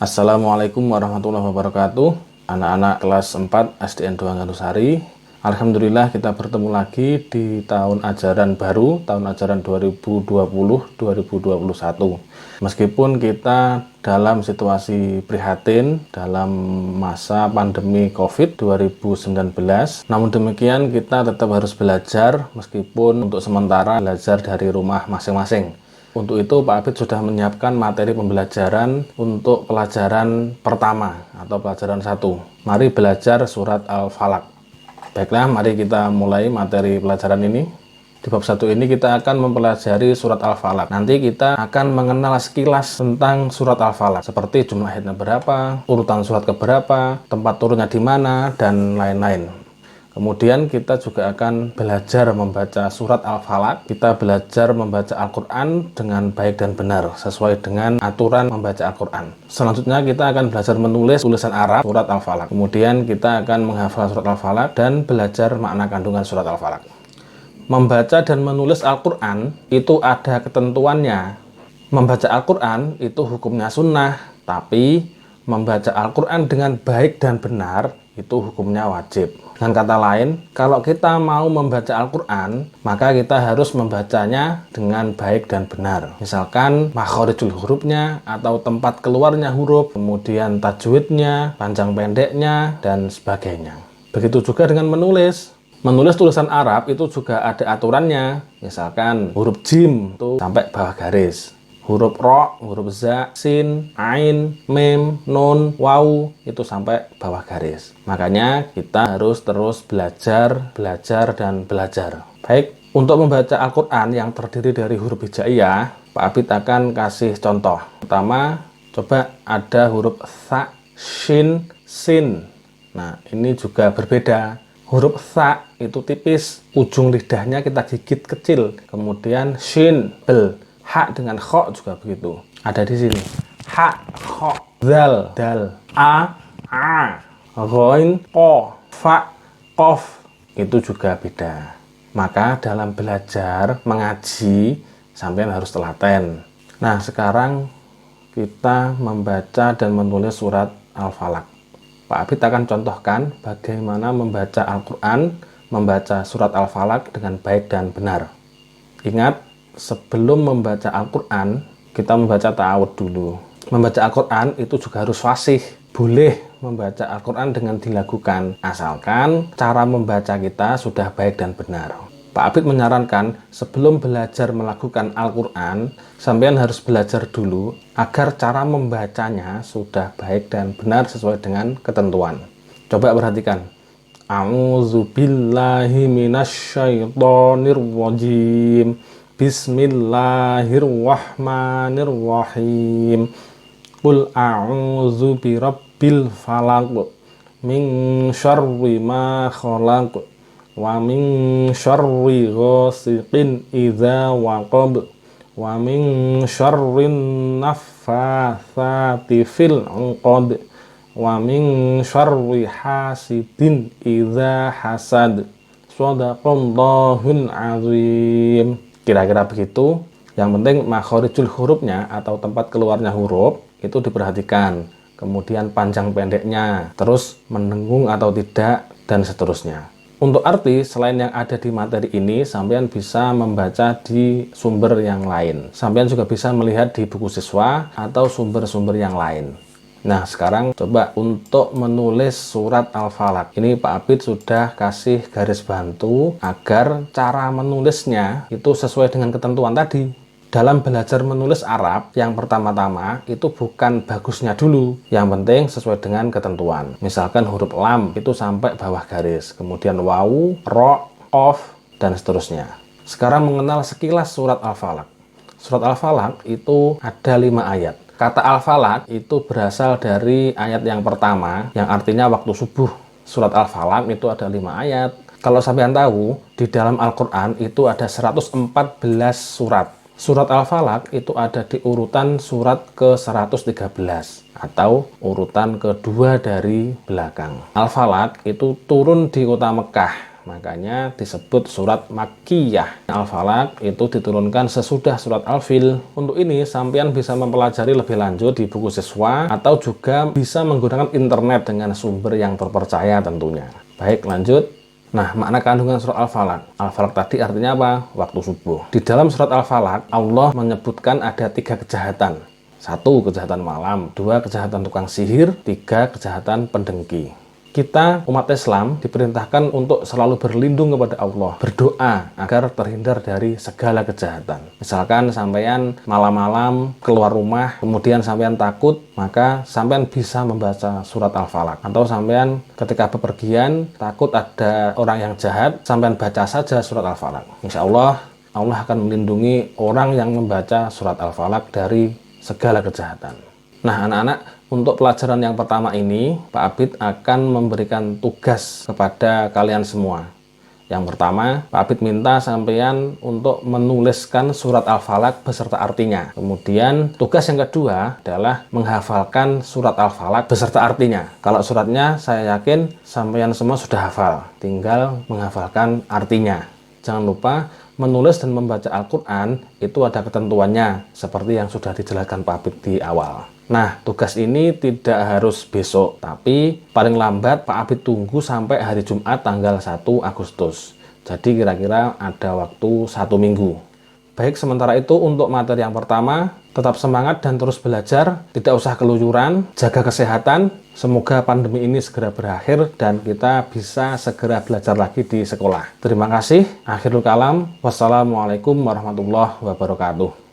Assalamualaikum warahmatullahi wabarakatuh. Anak-anak kelas 4 SDN 2 Gandusari. Alhamdulillah kita bertemu lagi di tahun ajaran baru, tahun ajaran 2020-2021. Meskipun kita dalam situasi prihatin dalam masa pandemi COVID 2019, namun demikian kita tetap harus belajar meskipun untuk sementara belajar dari rumah masing-masing. Untuk itu Pak Abid sudah menyiapkan materi pembelajaran untuk pelajaran pertama atau pelajaran 1. Mari belajar surat Al-Falaq. Baiklah, mari kita mulai materi pelajaran ini. Di bab 1 ini kita akan mempelajari surat Al-Falaq. Nanti kita akan mengenal sekilas tentang surat Al-Falaq, seperti jumlah ayatnya berapa, urutan surat keberapa, tempat turunnya di mana, dan lain-lain. Kemudian kita juga akan belajar membaca surat Al-Falaq. Kita belajar membaca Al-Quran dengan baik dan benar, sesuai dengan aturan membaca Al-Quran. Selanjutnya kita akan belajar menulis tulisan Arab surat Al-Falaq. Kemudian kita akan menghafal surat Al-Falaq dan belajar makna kandungan surat Al-Falaq. Membaca dan menulis Al-Quran itu ada ketentuannya. Membaca Al-Quran itu hukumnya sunnah, tapi membaca Al-Quran dengan baik dan benar itu hukumnya wajib. Dengan kata lain, kalau kita mau membaca Al-Quran, maka kita harus membacanya dengan baik dan benar. Misalkan makhorijul hurufnya atau tempat keluarnya huruf, kemudian tajwidnya, panjang pendeknya, dan sebagainya. Begitu juga dengan menulis. Menulis tulisan Arab itu juga ada aturannya. Misalkan huruf jim itu sampai bawah garis. Huruf ro, huruf za, sin, ain, mem, nun, waw itu sampai bawah garis. Makanya kita harus terus belajar, dan belajar. Baik, untuk membaca Al-Quran yang terdiri dari huruf hijaiyah, Pak Abid akan kasih contoh. Pertama, coba ada huruf tha, shin, sin. Nah, ini juga berbeda. Huruf tha itu tipis, ujung lidahnya kita gigit kecil. Kemudian shin, bel. Ha dengan kho juga begitu. Ada di sini. Ha, kho, zal, dal, a, ghoin, ko, fa, kof. Itu juga beda. Maka dalam belajar mengaji, sampean harus telaten. Nah, sekarang kita membaca dan menulis surat Al-Falaq. Pak Abid akan contohkan bagaimana membaca Al-Quran, membaca surat Al-Falaq dengan baik dan benar. Ingat, sebelum membaca Al-Quran, kita membaca ta'awud dulu. Membaca Al-Quran itu juga harus fasih. Boleh membaca Al-Quran dengan dilakukan, asalkan cara membaca kita sudah baik dan benar. Pak Abid menyarankan, sebelum belajar melakukan Al-Quran, sampean harus belajar dulu agar cara membacanya sudah baik dan benar sesuai dengan ketentuan. Coba perhatikan. A'udzubillahi minasyaitonirrajim. Bismillahirrahmanirrahim. Qul a'udzu birabbil falaq min syarri ma khalaq wa min syarri ghasiqin idza waqab wa min syarrin naffatsati fil 'uqad wa min syarri hasidin idza hasad. Shadaqallahul azim. Kira-kira begitu. Yang penting makhorijul hurufnya atau tempat keluarnya huruf itu diperhatikan. Kemudian panjang pendeknya, terus mendengung atau tidak, dan seterusnya. Untuk arti, selain yang ada di materi ini, sampean bisa membaca di sumber yang lain. Sampean juga bisa melihat di buku siswa atau sumber-sumber yang lain. Nah, sekarang coba untuk menulis surat Al-Falaq. Ini Pak Abid sudah kasih garis bantu agar cara menulisnya itu sesuai dengan ketentuan tadi. Dalam belajar menulis Arab, yang pertama-tama itu bukan bagusnya dulu. Yang penting sesuai dengan ketentuan. Misalkan huruf lam itu sampai bawah garis. Kemudian waw, ro, qaf, dan seterusnya. Sekarang mengenal sekilas surat Al-Falaq. Surat Al-Falaq itu ada 5 ayat. Kata Al-Falaq itu berasal dari ayat yang pertama, yang artinya waktu subuh. Surat Al-Falaq itu ada 5 ayat. Kalau sampean tahu, di dalam Al-Quran itu ada 114 surat. Surat Al-Falaq itu ada di urutan surat ke-113 atau urutan kedua dari belakang. Al-Falaq itu turun di kota Mekah makanya disebut surat Makkiyah. Al-Falaq itu diturunkan sesudah surat Al-Fil. Untuk ini sampean bisa mempelajari lebih lanjut di buku siswa atau juga bisa menggunakan internet dengan sumber yang terpercaya tentunya. Baik, lanjut. Nah, makna kandungan surat Al-Falaq. Al-Falaq tadi artinya apa? Waktu subuh. Di dalam surat Al-Falaq, Allah menyebutkan ada 3 kejahatan. 1, kejahatan malam. 2, kejahatan tukang sihir. 3, kejahatan pendengki. Kita, umat Islam, diperintahkan untuk selalu berlindung kepada Allah. Berdoa agar terhindar dari segala kejahatan. Misalkan sampean malam-malam keluar rumah, kemudian sampean takut, maka sampean bisa membaca surat Al-Falaq. Atau sampean ketika bepergian, takut ada orang yang jahat, sampean baca saja surat Al-Falaq. Insya Allah, Allah akan melindungi orang yang membaca surat Al-Falaq dari segala kejahatan. Nah, anak-anak, untuk pelajaran yang pertama ini, Pak Abid akan memberikan tugas kepada kalian semua. Yang pertama, Pak Abid minta sampean untuk menuliskan surat Al-Falaq beserta artinya. Kemudian, tugas yang kedua adalah menghafalkan surat Al-Falaq beserta artinya. Kalau suratnya, saya yakin sampean semua sudah hafal. Tinggal menghafalkan artinya. Jangan lupa, menulis dan membaca Al-Quran itu ada ketentuannya, seperti yang sudah dijelaskan Pak Abid di awal. Nah, tugas ini tidak harus besok, tapi paling lambat Pak Abid tunggu sampai hari Jumat tanggal 1 Agustus. Jadi kira-kira ada waktu 1 minggu. Baik, sementara itu untuk materi yang pertama, tetap semangat dan terus belajar, tidak usah keluyuran, jaga kesehatan. Semoga pandemi ini segera berakhir dan kita bisa segera belajar lagi di sekolah. Terima kasih. Akhirul kalam. Wassalamualaikum warahmatullahi wabarakatuh.